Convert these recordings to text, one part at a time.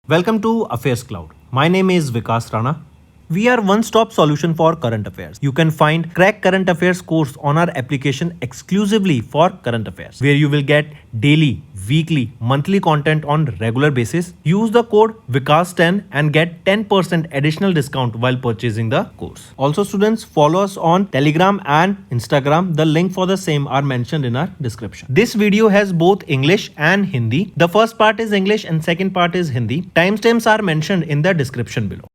Welcome to Affairs Cloud. My name is Vikas Rana. We are one-stop solution for current affairs. You can find Crack Current Affairs course on our application exclusively for current affairs, where you will get daily, weekly, monthly content on regular basis. Use the code Vikas10 and get 10% additional discount while purchasing the course. Also, students, follow us on Telegram and Instagram. The link for the same are mentioned in our description. This video has both English and Hindi. The first part is English and second part is Hindi. Timestamps are mentioned in the description below.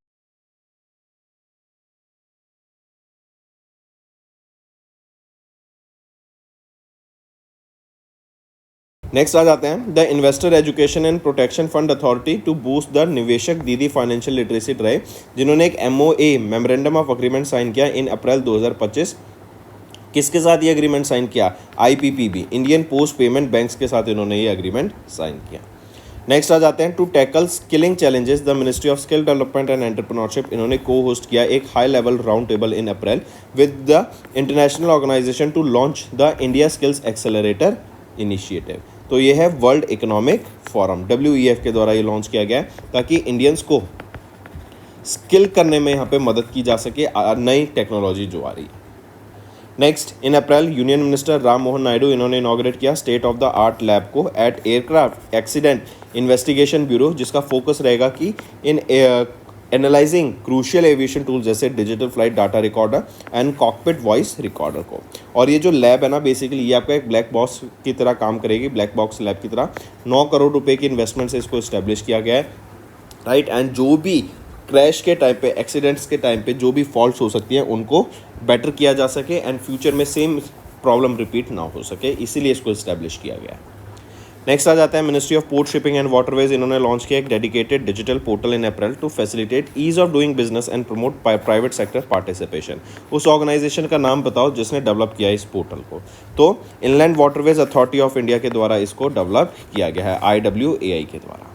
Next आ जाते हैं the investor education and protection fund authority to boost the Niveshak Didi financial literacy drive, जिन्होंने एक MOA memorandum of agreement sign किया in April 2025। किसके साथ ये agreement sign किया? IPPB, Indian post payment banks के साथ इन्होंने ये एग्रीमेंट साइन किया। नेक्स्ट आ जाते हैं to tackle skilling challenges the ministry of skill development and entrepreneurship, इन्होंने को होस्ट किया एक high level round table in April with the International Organisation to launch the India Skills Accelerator initiative. तो ये है वर्ल्ड इकोनॉमिक फोरम WEF के द्वारा ये लॉन्च किया गया है ताकि इंडियंस को स्किल करने में यहाँ पे मदद की जा सके नई टेक्नोलॉजी जो आ रही है। Next in April union minister Ram Mohan Naidu इन्होंने इनॉग्रेट किया state of the art lab को at aircraft accident investigation bureau, जिसका फोकस रहेगा कि in analysing crucial aviation tools जैसे digital flight data recorder and cockpit voice recorder को। और ये जो लैब है ना, बेसिकली ये आपका एक ब्लैक बॉक्स की तरह काम करेगी, ब्लैक बॉक्स लैब की तरह। 9 करोड़ रुपए की इन्वेस्टमेंट से इसको इस्टेब्लिश किया गया है, राइट। एंड जो भी क्रैश के टाइम पे, एक्सीडेंट्स के टाइम पे जो भी फॉल्ट्स हो सकती हैं उनको बेटर किया जा सके एंड फ्यूचर में सेम प्रॉब्लम रिपीट ना हो सके, इसीलिए इसको इस्टेब्लिश किया गया है। नेक्स्ट आ जाता है ministry of port shipping and waterways, इन्होंने लॉन्च किया एक dedicated digital portal in April to facilitate ease of doing business and promote private sector participation. उस ऑर्गेनाइजेशन का नाम बताओ जिसने डेवलप किया इस पोर्टल को? तो inland waterways authority of India के द्वारा इसको डेवलप किया गया है, IWAI के द्वारा।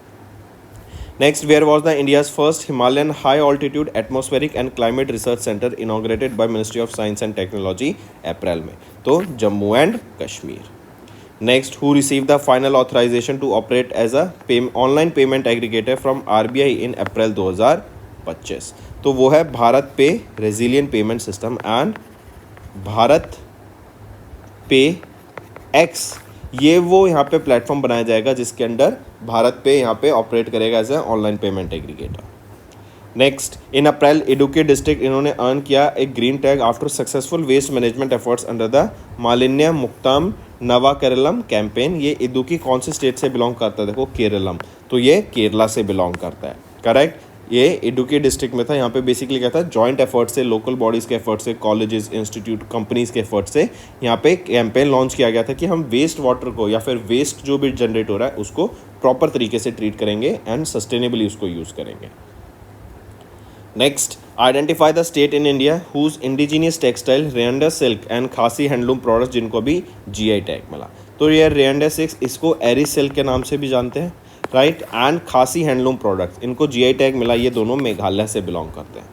Next, where was the India's first Himalayan high altitude atmospheric and climate research centre inaugurated by ministry of science and technology April में? तो Jammu and Kashmir. Next, who received the final authorization to operate as a online payment aggregator from RBI in अप्रैल 2025? तो वो है भारत पे resilient payment system and Bharat पे x. ये वो यहाँ पे प्लेटफॉर्म बनाया जाएगा जिसके अंडर भारत पे यहाँ पे ऑपरेट करेगा as a online payment aggregator. Next, in April Idukki district इन्होंने अर्न किया एक green tag after successful waste management efforts under the Malinya Muktham Nava Keralam campaign. ये इडुक्की कौन से स्टेट से बिलोंग करता है? देखो, केरलम, तो ये केरला से बिलोंग करता है, करेक्ट। ये इडुक्की डिस्ट्रिक्ट में था। यहाँ पे बेसिकली क्या था, जॉइंट एफर्ट से, लोकल बॉडीज़ के एफर्ट से, कॉलेजेस, इंस्टीट्यूट, कंपनीज़ के एफर्ट से यहाँ पे कैंपेन लॉन्च किया गया था कि हम वेस्ट वाटर को या फिर वेस्ट जो भी जनरेट हो रहा है उसको प्रॉपर तरीके से ट्रीट करेंगे एंड सस्टेनेबली उसको यूज़ करेंगे। Next, identify the state in India whose indigenous textile render silk and Khasi handloom products जिनको भी GI टैग मिला। तो ये रेंडर सिल्क, इसको एरी सिल्क के नाम से भी जानते हैं, right, and Khasi handloom products, इनको GI टैग मिला। ये दोनों मेघालय से बिलोंग करते हैं।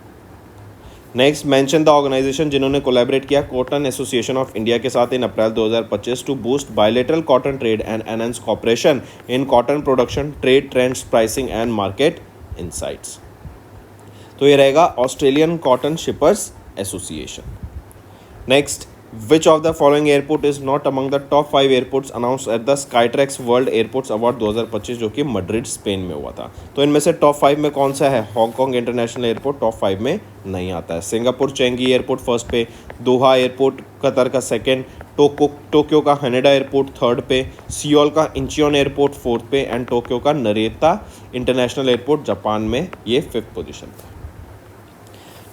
नेक्स्ट, मेंशन द ऑर्गेनाइजेशन जिन्होंने कोलैबोरेट किया कॉटन एसोसिएशन ऑफ इंडिया के साथ in April 2025 to boost bilateral cotton trade and enhance cooperation in cotton production, trade trends, pricing and market insights. तो ये रहेगा Australian Cotton Shippers Association. Next, which of the following airport is not among the top 5 airports announce at the Skytrax world airports award 2025, जो कि Madrid Spain में हुआ था? तो इनमें से टॉप 5 में कौन सा है? हांगकांग इंटरनेशनल एयरपोर्ट टॉप 5 में नहीं आता है। सिंगापुर चेंगी एयरपोर्ट फर्स्ट पे, दोहा एयरपोर्ट कतर का सेकेंड, टोक्यो का हनेडा एयरपोर्ट थर्ड पे, सियोल का इंचियोन एयरपोर्ट फोर्थ पे एंड टोक्यो का नरेता इंटरनेशनल एयरपोर्ट जापान में ये 5th पोजीशन पे।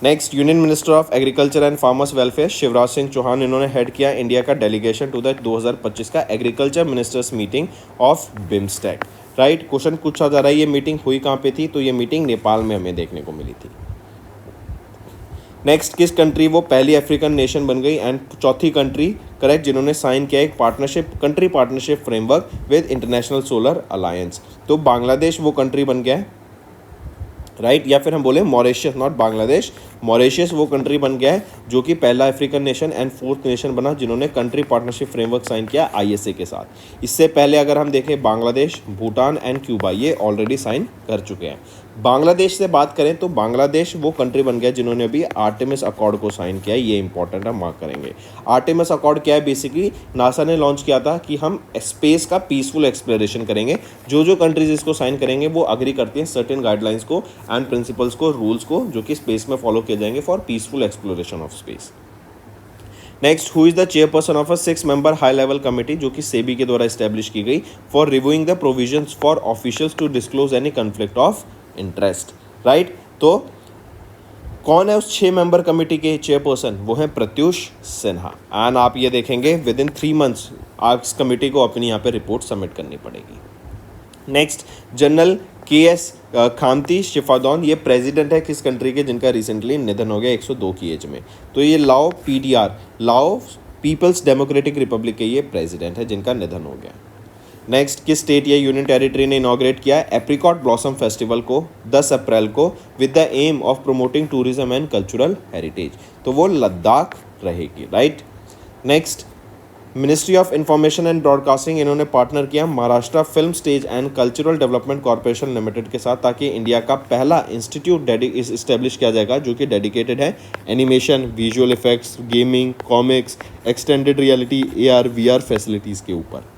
Next, union minister of agriculture and farmers welfare Shivraj Singh Chouhan इन्होंने हेड किया इंडिया का डेलीगेशन टू द 2025 का agriculture ministers meeting of BIMSTEC, right. Question पूछा जा रहा है ये मीटिंग हुई कहाँ पे थी? तो ये मीटिंग नेपाल में हमें देखने को मिली थी। नेक्स्ट, किस कंट्री वो पहली अफ्रीकन नेशन बन गई एंड चौथी कंट्री, करेक्ट, जिन्होंने साइन किया एक partnership, country partnership framework with international solar alliance? तो बांग्लादेश वो कंट्री बन गया है, राइट या फिर हम बोले मॉरिशियस, नॉट बांग्लादेश, मॉरिशियस वो कंट्री बन गया है जो कि पहला African nation and fourth nation बना जिन्होंने कंट्री पार्टनरशिप फ्रेमवर्क साइन किया आईएसए के साथ। इससे पहले अगर हम देखें बांग्लादेश, भूटान एंड क्यूबा ये ऑलरेडी साइन कर चुके हैं। बांग्लादेश से बात करें तो बांग्लादेश वो कंट्री बन गया जिन्होंने अभी आर्टेमिस अकॉर्ड को साइन किया है, ये इंपॉर्टेंट है, मार्क करेंगे। आर्टेमिस अकॉर्ड क्या है, बेसिकली नासा ने लॉन्च किया था कि हम स्पेस का पीसफुल एक्सप्लोरेशन करेंगे। जो जो कंट्रीज इसको साइन करेंगे वो अग्री करती हैं सर्टेन गाइडलाइंस को एंड प्रिंसिपल्स को, रूल्स को, जो कि स्पेस में फॉलो किए जाएंगे for peaceful exploration of space. Next, who is the chairperson of a 6 member high level committee जो कि सेबी के द्वारा स्टैब्लिश की गई for reviewing the provisions for officials to disclose any conflict of interest. Right, तो कौन है उस 6 मेंबर कमेटी के चेयरपर्सन, वो हैं प्रत्यूष सिन्हा। एंड आप ये देखेंगे विद इन 3 मंथ्स आप इस कमेटी को अपनी यहाँ पे रिपोर्ट सबमिट करनी पड़ेगी। Next, general K S. Khamti Shifadaun, ये प्रेसिडेंट है किस कंट्री के जिनका रिसेंटली निधन हो गया 102 की एज में। तो ये लाओ PDR, लाओ पीपल्स डेमोक्रेटिक रिपब्लिक के ये प्रेसिडेंट है जिनका निधन हो गया। नेक्स्ट, किस स्टेट या यूनियन टेरिटरी ने इनॉग्रेट किया एप्रिकॉट ब्लॉसम फेस्टिवल को 10 अप्रैल को with the aim of promoting tourism and cultural heritage, तो वो लद्दाख रहेगी। Right, next, ministry of information and broadcasting, इन्होंने पार्टनर किया Maharashtra Film Stage and Cultural Development Corporation Limited के साथ ताकि इंडिया का पहला इंस्टीट्यूट इस्टेब्लिश किया जाएगा जो कि डेडिकेटेड है animation, visual effects, gaming, comics, extended reality, AR VR facilities के ऊपर।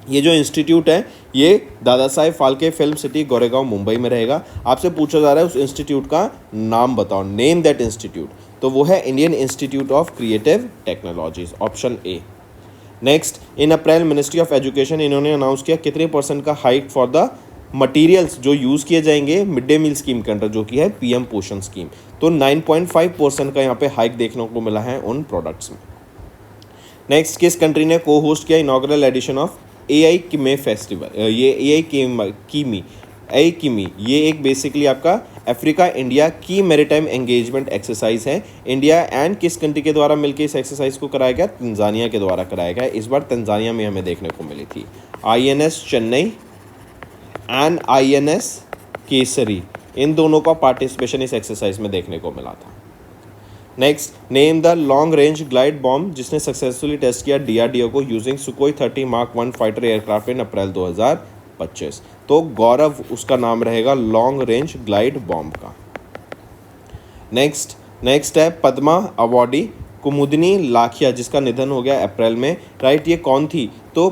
ये जो इंस्टीट्यूट है ये दादा साहेब फाल्के फिल्म सिटी गोरेगांव मुंबई में रहेगा। आपसे पूछा जा रहा है उस इंस्टीट्यूट का नाम बताओ, नेम दैट इंस्टीट्यूट, तो वो है Indian institute of creative technologies, option A. Next, in April ministry of education इन्होंने अनाउंस किया कितने % का हाइक फॉर द मटेरियल्स जो यूज़ किए जाएंगे मिड डे मील स्कीम के अंडर जो कि है PM पोषण स्कीम, तो 9.5% का यहाँ पे हाइक देखने को मिला है उन प्रोडक्ट्स में। नेक्स्ट, किस कंट्री ने को होस्ट किया इनॉग्रल एडिशन ऑफ AI किमे फेस्टिवल, ये AI किमी ये एक बेसिकली आपका अफ्रीका इंडिया की मैरीटाइम एंगेजमेंट एक्सरसाइज है। इंडिया एंड किस कंट्री के द्वारा मिलकर इस एक्सरसाइज को कराया गया, तंजानिया के द्वारा कराया गया। इस बार तंजानिया में हमें देखने को मिली थी। INS Chennai and INS Kesari, इन दोनों का पार्टिसिपेशन इस एक्सरसाइज में देखने को मिला था। Next, name the long range glide bomb जिसने सक्सेसफुली टेस्ट किया DRDO को using Sukhoi 30 Mark 1 fighter aircraft in April 2025, तो गौरव उसका नाम रहेगा लॉन्ग रेंज ग्लाइड बॉम्ब का। नेक्स्ट है पद्मा अवॉर्डी कुमुदिनी लाखिया जिसका निधन हो गया अप्रैल में। राइट, ये कौन थी, तो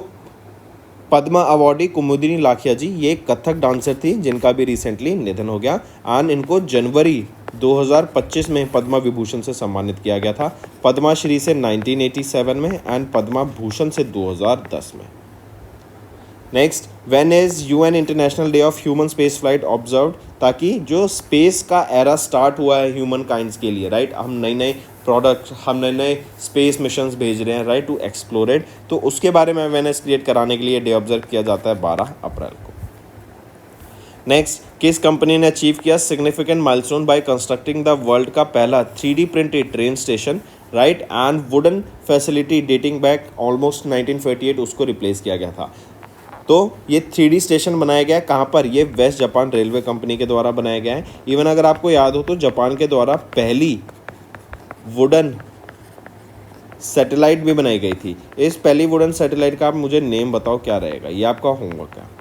पद्मा अवॉर्डी कुमुदिनी लाखिया जी ये कथक डांसर थी जिनका भी रिसेंटली निधन हो गया एंड इनको जनवरी 2025 में पद्मा विभूषण से सम्मानित किया गया था। पद्मा श्री से 1987 में एंड पद्मा भूषण से 2010 में। Next, when is UN international day of human space flight observed, ताकि जो स्पेस का एरा स्टार्ट हुआ है ह्यूमन काइंड्स के लिए, राइट, हम नए नए प्रोडक्ट, हम नए नए स्पेस मिशंस भेज रहे हैं, राइट, टू एक्सप्लोर इट, तो उसके बारे में अवेयरनेस क्रिएट कराने के लिए डे ऑब्जर्व किया जाता है 12 अप्रैल को। नेक्स्ट, किस कंपनी ने अचीव किया significant milestone by constructing the world का पहला 3D printed train station, right, and wooden facility dating back almost 1948 उसको रिप्लेस किया गया था। तो ये 3D स्टेशन बनाया गया है कहाँ पर, ये वेस्ट जापान रेलवे कंपनी के द्वारा बनाया गया है। इवन अगर आपको याद हो तो जापान के द्वारा पहली वुडन सैटेलाइट भी बनाई गई थी। इस पहली वुडन सैटेलाइट का आप मुझे नेम बताओ क्या रहेगा, ये आपका होमवर्क है।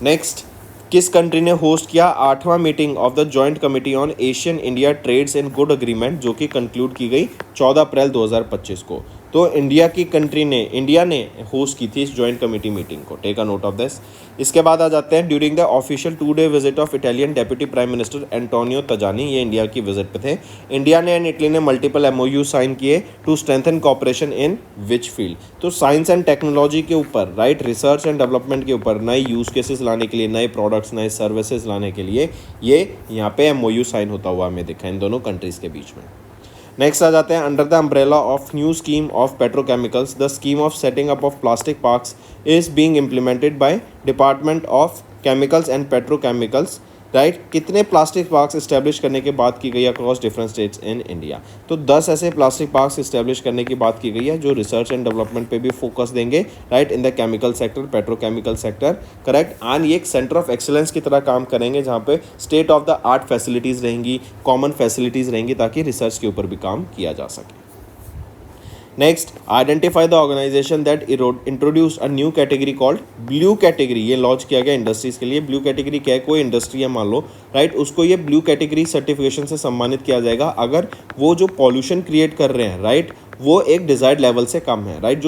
नेक्स्ट, किस कंट्री ने होस्ट किया 8वां meeting of the joint committee on Asian India trades in good agreement जो कि कंक्लूड की गई 14 अप्रैल 2025 को। तो इंडिया ने होस्ट की थी इस जॉइंट कमेटी मीटिंग को, take a note of this. इसके बाद आ जाते हैं during the official 2-day visit of Italian deputy prime minister Antonio Tajani, ये इंडिया की विजिट पे थे। इंडिया ने एंड इटली ने मल्टीपल MOU साइन किए to strengthen cooperation in which field, तो साइंस एंड टेक्नोलॉजी के ऊपर, राइट, रिसर्च एंड डेवलपमेंट के ऊपर, नए यूज केसेस लाने के लिए, नए प्रोडक्ट्स, नए सर्विसेज लाने के लिए ये यहाँ पे MOU साइन होता हुआ हमें दिखा इन दोनों कंट्रीज के बीच में। नेक्स्ट आ जाते हैं under the umbrella of new scheme of petrochemicals the scheme of setting up of plastic parks is being implemented by department of chemicals and petrochemicals, right. कितने प्लास्टिक पार्क्स इस्टेब्लिश करने की बात की गई है across different states in India? तो 10 ऐसे plastic parks establish करने की बात की गई है जो रिसर्च एंड डेवलपमेंट पे भी फोकस देंगे, right, in the chemical sector, petrochemical sector, correct. And ये एक सेंटर ऑफ एक्सीलेंस की तरह काम करेंगे जहाँ पे state of the art facilities रहेंगी, कॉमन फैसिलिटीज़ रहेंगी, ताकि रिसर्च के ऊपर भी काम किया जा सके। Next, identify the organisation that introduce a new category called blue category. ये लॉन्च किया गया इंडस्ट्रीज के लिए। ब्लू कैटेगरी क्या है? कोई इंडस्ट्री है मान लो, राइट, उसको ये ब्लू कैटेगरी सर्टिफिकेशन से सम्मानित किया जाएगा अगर वो जो पॉल्यूशन क्रिएट कर रहे हैं, राइट, वो एक डिजायर्ड लेवल से कम है, राइट,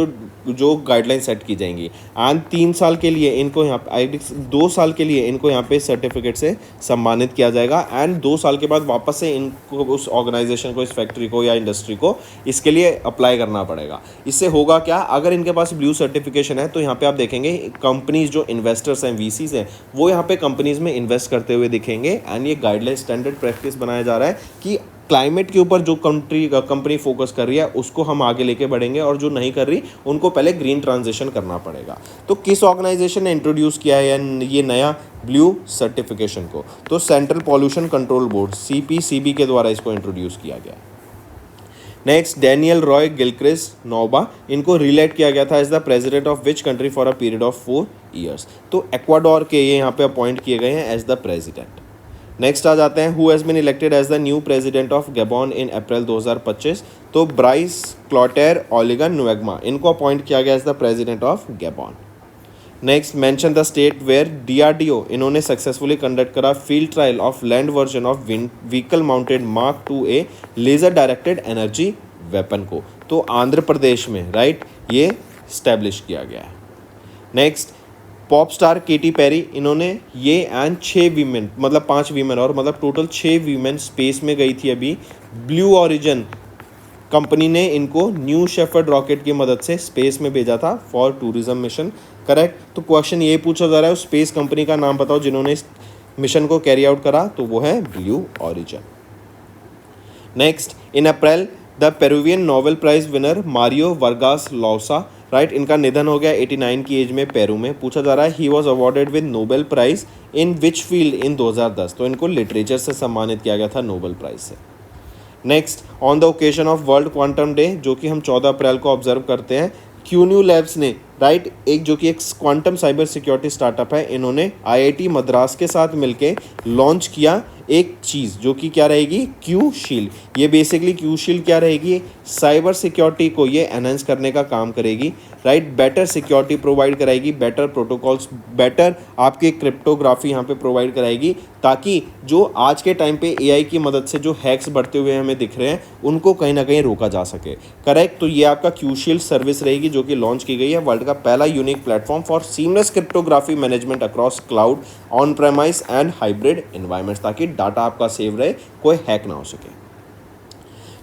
जो गाइडलाइन सेट की जाएंगी। एंड 3 साल के लिए इनको यहाँ पे 2 साल के लिए इनको यहाँ पे सर्टिफिकेट से सम्मानित किया जाएगा। एंड 2 साल के बाद वापस से इनको उस ऑर्गेनाइजेशन को, इस फैक्ट्री को या इंडस्ट्री को इसके लिए अप्लाई करना पड़ेगा। इससे होगा क्या? अगर इनके पास ब्लू सर्टिफिकेशन है तो यहाँ पे आप देखेंगे कंपनीज, जो इन्वेस्टर्स हैं, वीसीज हैं, वो यहाँ पे कंपनीज में इन्वेस्ट करते हुए दिखेंगे। एंड ये गाइडलाइन स्टैंडर्ड प्रैक्टिस बनाया जा रहा है कि क्लाइमेट के ऊपर जो कंपनी फोकस कर रही है उसको हम आगे लेके बढ़ेंगे, और जो नहीं कर रही उनको पहले ग्रीन ट्रांजिशन करना पड़ेगा। तो किस ऑर्गेनाइजेशन ने इंट्रोड्यूस किया है ये नया ब्लू सर्टिफिकेशन को? तो central pollution control board, CPCB के द्वारा इसको इंट्रोड्यूस किया गया। Next, Daniel Roy Gilchrist Noboa, इनको रिलेट किया गया था as the president of which country for a period of 4 years. तो एक्वाडोर के ये यहाँ पे अपॉइंट किए गए हैं एज द प्रेसिडेंट। नेक्स्ट आ जाते हैं, who has been elected as the new president of Gabon in April 2025। तो ब्राइस क्लॉटेर ओलिगन नुएग्मा, इनको अपॉइंट किया गया as the president of Gabon. Next, mention the state where DRDO इन्होंने सक्सेसफुली कंडक्ट करा field trial of land version of vehicle mounted Mark 2A laser directed energy weapon को। तो आंध्र प्रदेश में, right, ये स्टैब्लिश किया गया है। Next, pop star Katy Perry, इन्होंने ये एंड 6 वीमेन, मतलब 5 वीमेन और मतलब टोटल 6 वीमेन स्पेस में गई थी अभी। ब्लू ओरिजिन कंपनी ने इनको न्यू शेफर्ड रॉकेट की मदद से स्पेस में भेजा था फॉर टूरिज्म मिशन, करेक्ट। तो क्वेश्चन ये पूछा जा रहा है उस स्पेस कंपनी का नाम बताओ जिन्होंने इस मिशन को कैरी आउट करा, तो वो है Blue Origin. Next, in April the Peruvian Nobel prize winner Mario Vargas Llosa, right, इनका निधन हो गया 89 की एज में पेरू में। पूछा जा रहा है he was awarded with Nobel Prize in which field in 2010। तो इनको लिटरेचर से सम्मानित किया गया था नोबेल प्राइज से। Next, on the occasion of World Quantum Day, जो कि हम 14 अप्रैल को ऑब्जर्व करते हैं, क्यून्यू लैब्स ने, राइट, एक जो कि एक क्वांटम साइबर सिक्योरिटी स्टार्टअप है, इन्होंने IIT मद्रास के साथ मिलके लॉन्च किया एक चीज़ जो कि क्या रहेगी? Q shield. ये बेसिकली क्यू शील्ड क्या रहेगी? साइबर सिक्योरिटी को ये एनहेंस करने का काम करेगी, राइट, बेटर सिक्योरिटी प्रोवाइड कराएगी, बेटर प्रोटोकॉल्स, बेटर आपके क्रिप्टोग्राफी यहाँ पे प्रोवाइड कराएगी, ताकि जो आज के टाइम पे AI की मदद से जो हैक्स बढ़ते हुए हमें दिख रहे हैं उनको कहीं ना कहीं रोका जा सके, करेक्ट। तो ये आपका क्यू शील्ड सर्विस रहेगी जो कि लॉन्च की गई है। वर्ल्ड का पहला unique platform for seamless cryptography management across cloud, on premise and hybrid environments, ताकि डाटा आपका सेव रहे, कोई हैक ना हो सके।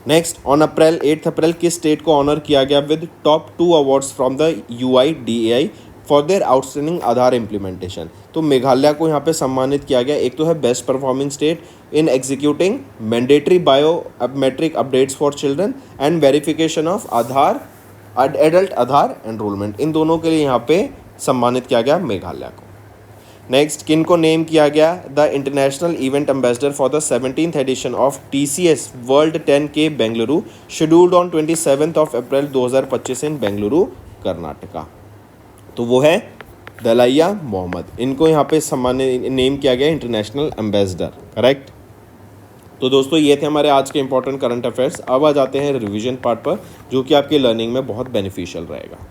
नेक्स्ट, ऑन 8 अप्रैल किस स्टेट को ऑनर किया गया with top 2 awards from the UIDAI for their outstanding Aadhaar implementation. तो मेघालय को यहाँ पे सम्मानित किया गया। एक तो है best performing state in executing mandatory biometric updates for children and verification of Aadhaar adult Aadhaar enrolment, इन दोनों के लिए यहाँ पे सम्मानित किया गया मेघालय को। नेक्स्ट, किन को नेम किया गया the international event ambassador for the 17th edition of TCS world 10K Bengaluru, scheduled on 27 April 2025 in Bengaluru Karnataka. तो वो है दलाइया मोहम्मद, इनको यहाँ पे सम्मानित नेम किया गया इंटरनेशनल एम्बेसडर, करेक्ट। तो दोस्तों ये थे हमारे आज के इंपॉर्टेंट करंट अफेयर्स। अब आ जाते हैं रिवीजन पार्ट पर, जो कि आपकी लर्निंग में बहुत बेनिफिशियल रहेगा।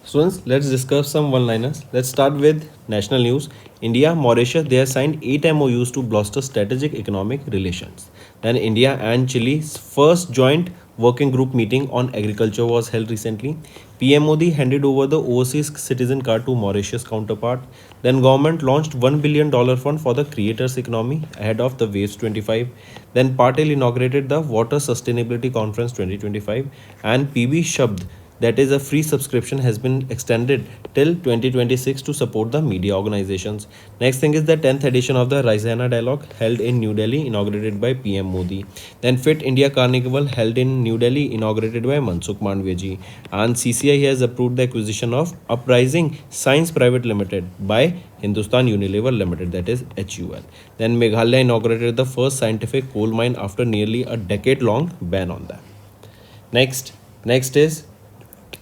Students, let's discuss some one-liners. Let's start with national news. India, Mauritius, they have signed 8 MOUs to bolster strategic economic relations. Then India and Chile's first joint working group meeting on agriculture was held recently. PM Modi handed over the overseas citizen card to Mauritius counterpart. Then government launched $1 billion fund for the creators economy ahead of the Waves 25. Then Patel inaugurated the Water Sustainability Conference 2025. And PB Shabd that is a free subscription has been extended till 2026 to support the media organizations. Next thing is the 10th edition of the Raisina Dialogue held in New Delhi, inaugurated by PM Modi. Then Fit India Carnival held in New Delhi, inaugurated by Mansukh Mandviya ji. And CCI has approved the acquisition of Uprising Science Private Limited by Hindustan Unilever Limited, that is HUL. Then Meghalaya inaugurated the first scientific coal mine after nearly a decade-long ban on that. Next is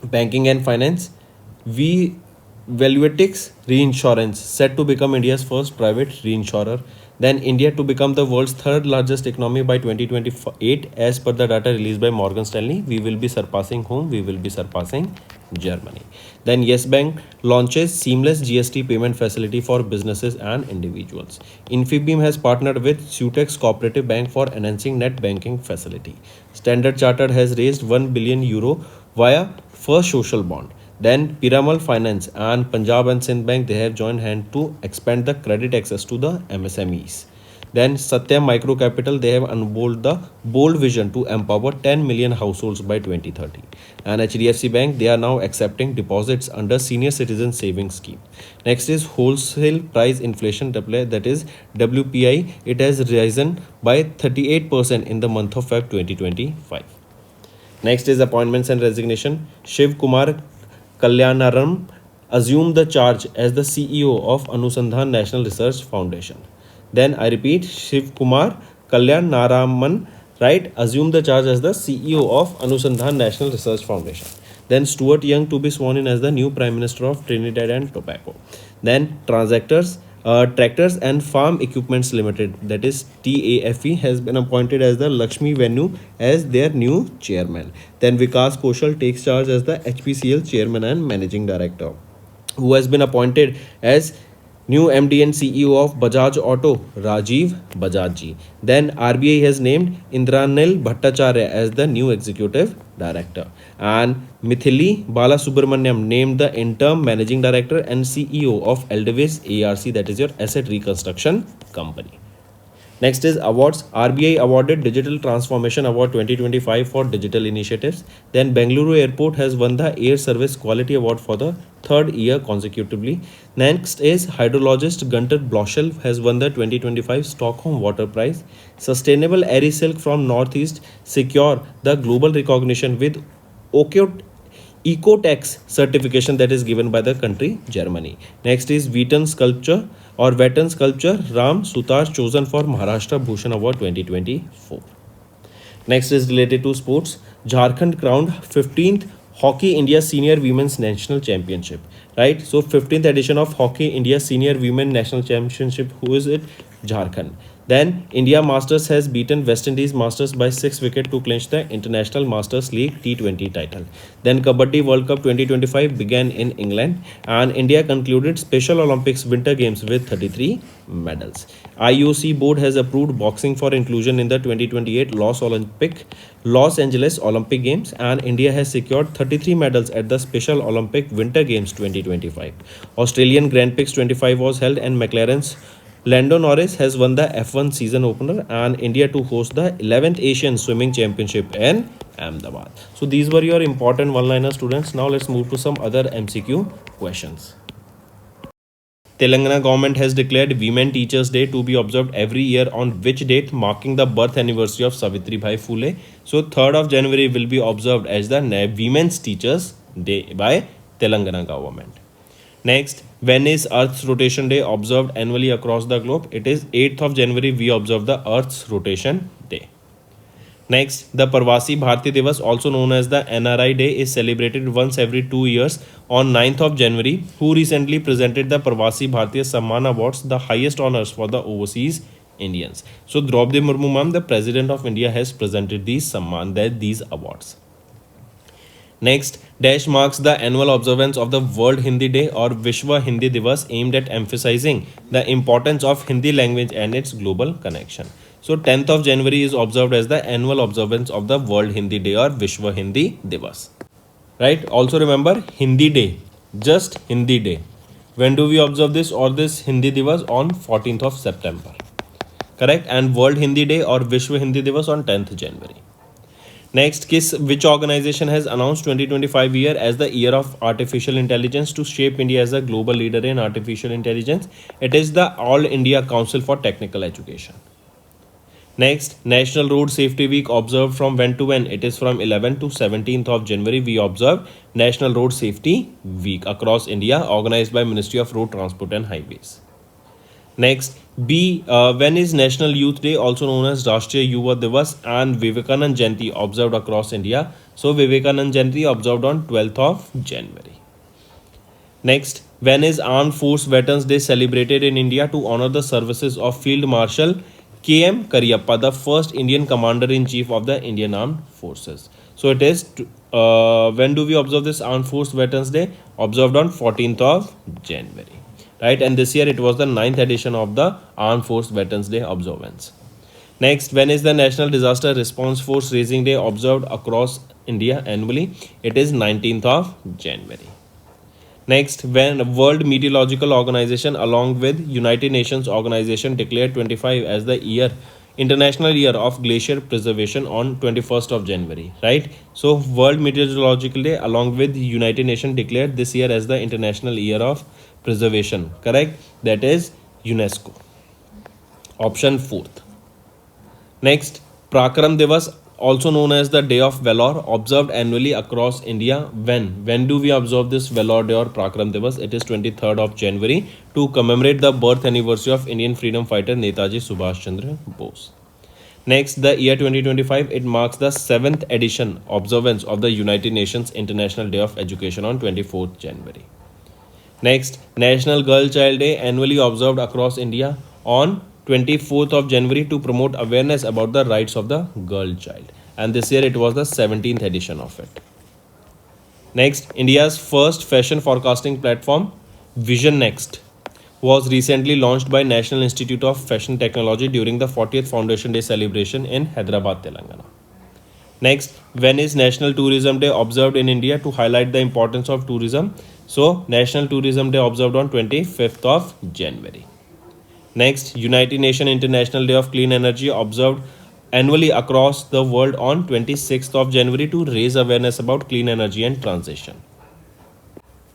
banking and finance. Valuetics Reinsurance set to become India's first private reinsurer. Then India to become the world's third largest economy by 2028 as per the data released by Morgan Stanley. We will be surpassing whom? We will be surpassing Germany. Then Yes Bank launches seamless GST payment facility for businesses and individuals. Infibeam has partnered with Sutex Cooperative Bank for enhancing net banking facility. Standard Chartered has raised €1 billion via First Social Bond. Then Piramal Finance and Punjab and Sindh Bank, they have joined hand to expand the credit access to the MSMEs. Then Satyam Micro Capital, they have unveiled the bold vision to empower 10 million households by 2030. And HDFC Bank, they are now accepting deposits under Senior Citizen Savings Scheme. Next is wholesale price inflation, that is WPI. It has risen by 38% in the month of Feb 2025. Next is appointments and resignation. Shiv Kumar Kalyanaram assumed the charge as the CEO of Anusandhan National Research Foundation. Then I repeat, Shiv Kumar Kalyanaraman, right, assumed the charge as the CEO of Anusandhan National Research Foundation. Then Stuart Young to be sworn in as the new Prime Minister of Trinidad and Tobago. Then Tractors and Farm Equipments Limited, that is TAFE, has been appointed as the Lakshmi Venue as their new chairman. Then Vikas Kaushal takes charge as the HPCL chairman and managing director, who has been appointed as new MD and CEO of Bajaj Auto, Rajiv Bajaj ji. Then RBI has named Indranil Bhattacharya as the new executive director. And Mithili Balasubramaniam named the interim managing director and CEO of Eldevis ARC, that is your asset reconstruction company. Next is awards. RBI awarded Digital Transformation Award 2025 for digital initiatives. Then Bengaluru Airport has won the Air Service Quality Award for the third year consecutively. Next is hydrologist Gunter Bloschel has won the 2025 Stockholm Water Prize. Sustainable Airy Silk from Northeast secure the global recognition with Ecotex certification that is given by the country Germany. Next is Vetan sculpture Ram Sutar chosen for Maharashtra Bhushan Award 2024. Next is related to sports. Jharkhand crowned 15th Hockey India Senior Women's National Championship. Right? So 15th edition of Hockey India Senior Women National Championship. Who is it? Jharkhand. Then India Masters has beaten West Indies Masters by 6 wickets to clinch the International Masters League T20 title. Then Kabaddi World Cup 2025 began in England and India concluded Special Olympics Winter Games with 33 medals. IOC board has approved boxing for inclusion in the 2028 Los Angeles Olympic Games and India has secured 33 medals at the Special Olympic Winter Games 2025. Australian Grand Prix 25 was held and McLaren's Lando Norris has won the F1 season opener and India to host the 11th Asian Swimming Championship in Ahmedabad. So these were your important one-liner, students. Now let's move to some other MCQ questions. Telangana government has declared Women Teachers Day to be observed every year on which date, marking the birth anniversary of Savitribai Phule. So 3rd of January will be observed as the Women's Teachers Day by Telangana government. Next, when is Earth's Rotation Day observed annually across the globe? It is 8th of January we observe the Earth's Rotation Day. Next, the Parvasi Bharati Divas, also known as the NRI Day, is celebrated once every 2 years on 9th of January. Who recently presented the Parvasi Bharatiya Samman Awards, the highest honors for the overseas Indians? So Draupadi Murmu ma'am, the President of India, has presented these awards. Next, dash marks the annual observance of the World Hindi Day or Vishwa Hindi Divas, aimed at emphasizing the importance of Hindi language and its global connection. So 10th of January is observed as the annual observance of the World Hindi Day or Vishwa Hindi Divas. Right? Also remember Hindi Day, just Hindi Day. When do we observe this or this Hindi Divas? On 14th of September. Correct? And World Hindi Day or Vishwa Hindi Divas on 10th January. Next, which organization has announced 2025 year as the year of artificial intelligence to shape India as a global leader in artificial intelligence? It is the All India Council for Technical Education. Next, National Road Safety Week observed from when to when? It is from 11th to 17th of January. We observe National Road Safety Week across India, organized by Ministry of Road Transport and Highways. Next, when is National Youth Day, also known as Rashtriya Yuva Divas, and Vivekanand Jayanti observed across India? So Vivekanand Jayanti observed on 12th of January. Next, when is Armed Force Veterans Day celebrated in India to honor the services of Field Marshal K.M. Karyappa, the first Indian Commander-in-Chief of the Indian Armed Forces? So it is, when do we observe this Armed Force Veterans Day? Observed on 14th of January. Right, and this year it was the 9th edition of the Armed Force Veterans Day observance. Next, when is the National Disaster Response Force Raising Day observed across India annually? It is 19th of January. Next, when World Meteorological Organization along with United Nations Organization declared 25 as the International Year of Glacier Preservation on 21st of January, right? So World Meteorological Day along with United Nations declared this year as the International Year of Preservation, correct? That is UNESCO. Option 4th. Next, Prakaram Divas, also known as the Day of Valor, observed annually across India. When do we observe this Valor Day or Prakaram Divas? It is 23rd of January to commemorate the birth anniversary of Indian freedom fighter Netaji Subhash Chandra Bose. Next, the year 2025, it marks the 7th edition observance of the United Nations International Day of Education on 24th January. Next, National Girl Child Day, annually observed across India on 24th of January to promote awareness about the rights of the girl child. And this year it was the 17th edition of it. Next, India's first fashion forecasting platform, Vision Next, was recently launched by National Institute of Fashion Technology during the 40th Foundation Day celebration in Hyderabad, Telangana. Next, when is National Tourism Day observed in India to highlight the importance of tourism? So, National Tourism Day observed on 25th of January. Next, United Nations International Day of Clean Energy observed annually across the world on 26th of January to raise awareness about clean energy and transition.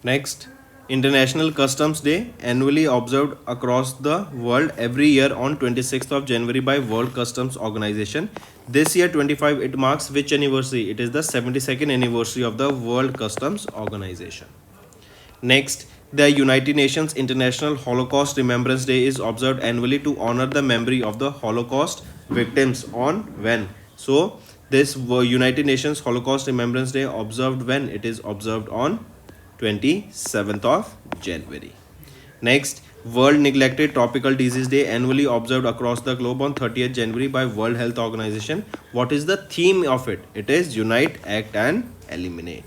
Next, International Customs Day, annually observed across the world every year on 26th of January by World Customs Organization. This year 25, it marks which anniversary? It is the 72nd anniversary of the World Customs Organization. Next, the United Nations International Holocaust Remembrance Day is observed annually to honor the memory of the Holocaust victims on when? So, this United Nations Holocaust Remembrance Day observed when? It is observed on 27th of January. Next, World Neglected Tropical Disease Day, annually observed across the globe on 30th January by World Health Organization. What is the theme of it? It is Unite, Act and Eliminate.